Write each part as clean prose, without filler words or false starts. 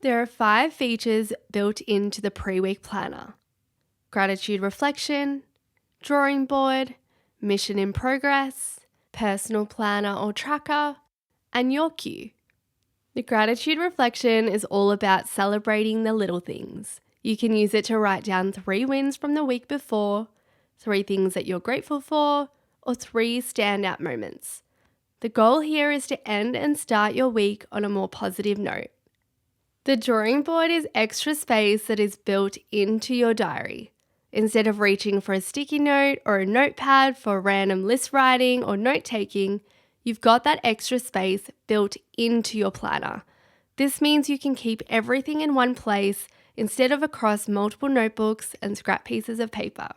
There are 5 features built into the pre-week planner: gratitude reflection, drawing board, mission in progress, personal planner or tracker, and your cue. The gratitude reflection is all about celebrating the little things. You can use it to write down 3 wins from the week before, 3 things that you're grateful for, or 3 standout moments. The goal here is to end and start your week on a more positive note. The drawing board is extra space that is built into your diary. Instead of reaching for a sticky note or a notepad for random list writing or note taking, you've got that extra space built into your planner. This means you can keep everything in one place instead of across multiple notebooks and scrap pieces of paper.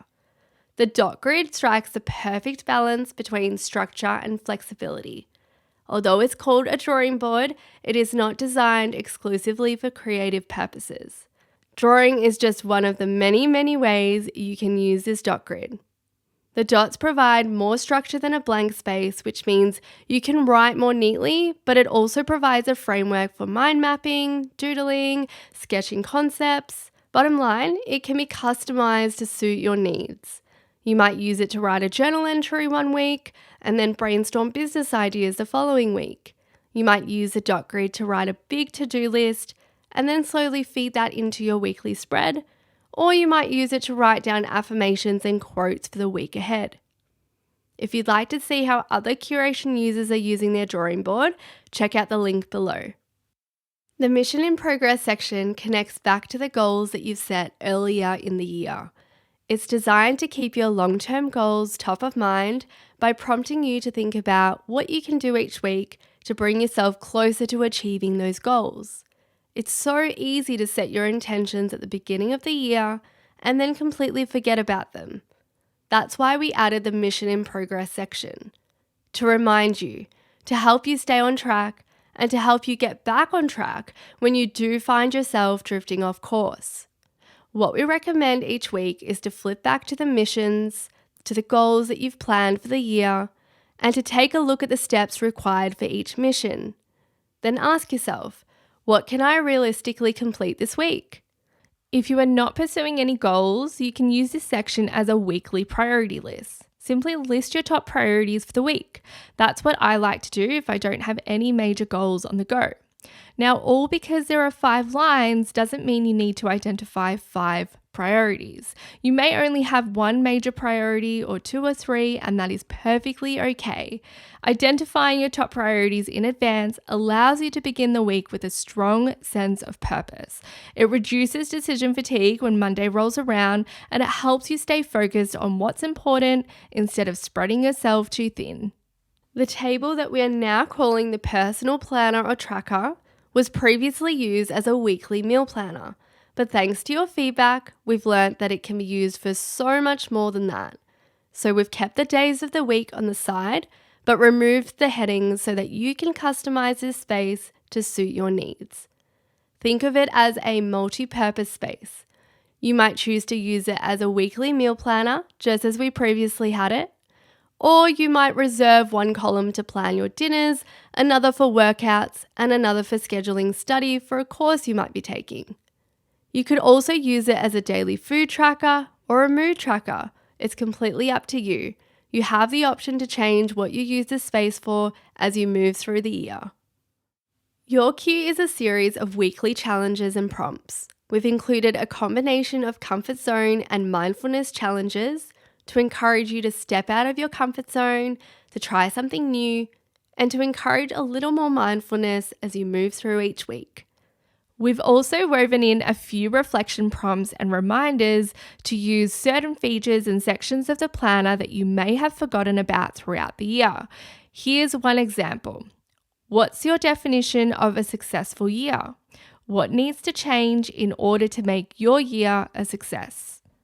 The dot grid strikes the perfect balance between structure and flexibility. Although it's called a drawing board, it is not designed exclusively for creative purposes. Drawing is just one of the many ways you can use this dot grid. The dots provide more structure than a blank space, which means you can write more neatly, but it also provides a framework for mind mapping, doodling, sketching concepts. Bottom line, it can be customized to suit your needs. You might use it to write a journal entry one week and then brainstorm business ideas the following week. You might use the dot grid to write a big to-do list and then slowly feed that into your weekly spread, or you might use it to write down affirmations and quotes for the week ahead. If you'd like to see how other Curation users are using their drawing board, check out the link below. The Mission in Progress section connects back to the goals that you've set earlier in the year. It's designed to keep your long-term goals top of mind by prompting you to think about what you can do each week to bring yourself closer to achieving those goals. It's so easy to set your intentions at the beginning of the year and then completely forget about them. That's why we added the Mission in Progress section. To remind you, to help you stay on track, and to help you get back on track when you do find yourself drifting off course. What we recommend each week is to flip back to the missions, to the goals that you've planned for the year, and to take a look at the steps required for each mission. Then ask yourself, what can I realistically complete this week? If you are not pursuing any goals, you can use this section as a weekly priority list. Simply list your top priorities for the week. That's what I like to do if I don't have any major goals on the go. Now, all because there are 5 lines doesn't mean you need to identify 5 priorities. You may only have 1 major priority or 2 or 3, and that is perfectly okay. Identifying your top priorities in advance allows you to begin the week with a strong sense of purpose. It reduces decision fatigue when Monday rolls around, and it helps you stay focused on what's important instead of spreading yourself too thin. The table that we are now calling the personal planner or tracker was previously used as a weekly meal planner, but thanks to your feedback, we've learnt that it can be used for so much more than that. So we've kept the days of the week on the side, but removed the headings so that you can customize this space to suit your needs. Think of it as a multi-purpose space. You might choose to use it as a weekly meal planner, just as we previously had it, or you might reserve 1 column to plan your dinners, another for workouts, and another for scheduling study for a course you might be taking. You could also use it as a daily food tracker or a mood tracker. It's completely up to you. You have the option to change what you use this space for as you move through the year. Your Cue is a series of weekly challenges and prompts. We've included a combination of comfort zone and mindfulness challenges to encourage you to step out of your comfort zone, to try something new, and to encourage a little more mindfulness as you move through each week. We've also woven in a few reflection prompts and reminders to use certain features and sections of the planner that you may have forgotten about throughout the year. Here's one example. What's your definition of a successful year? What needs to change in order to make your year a success?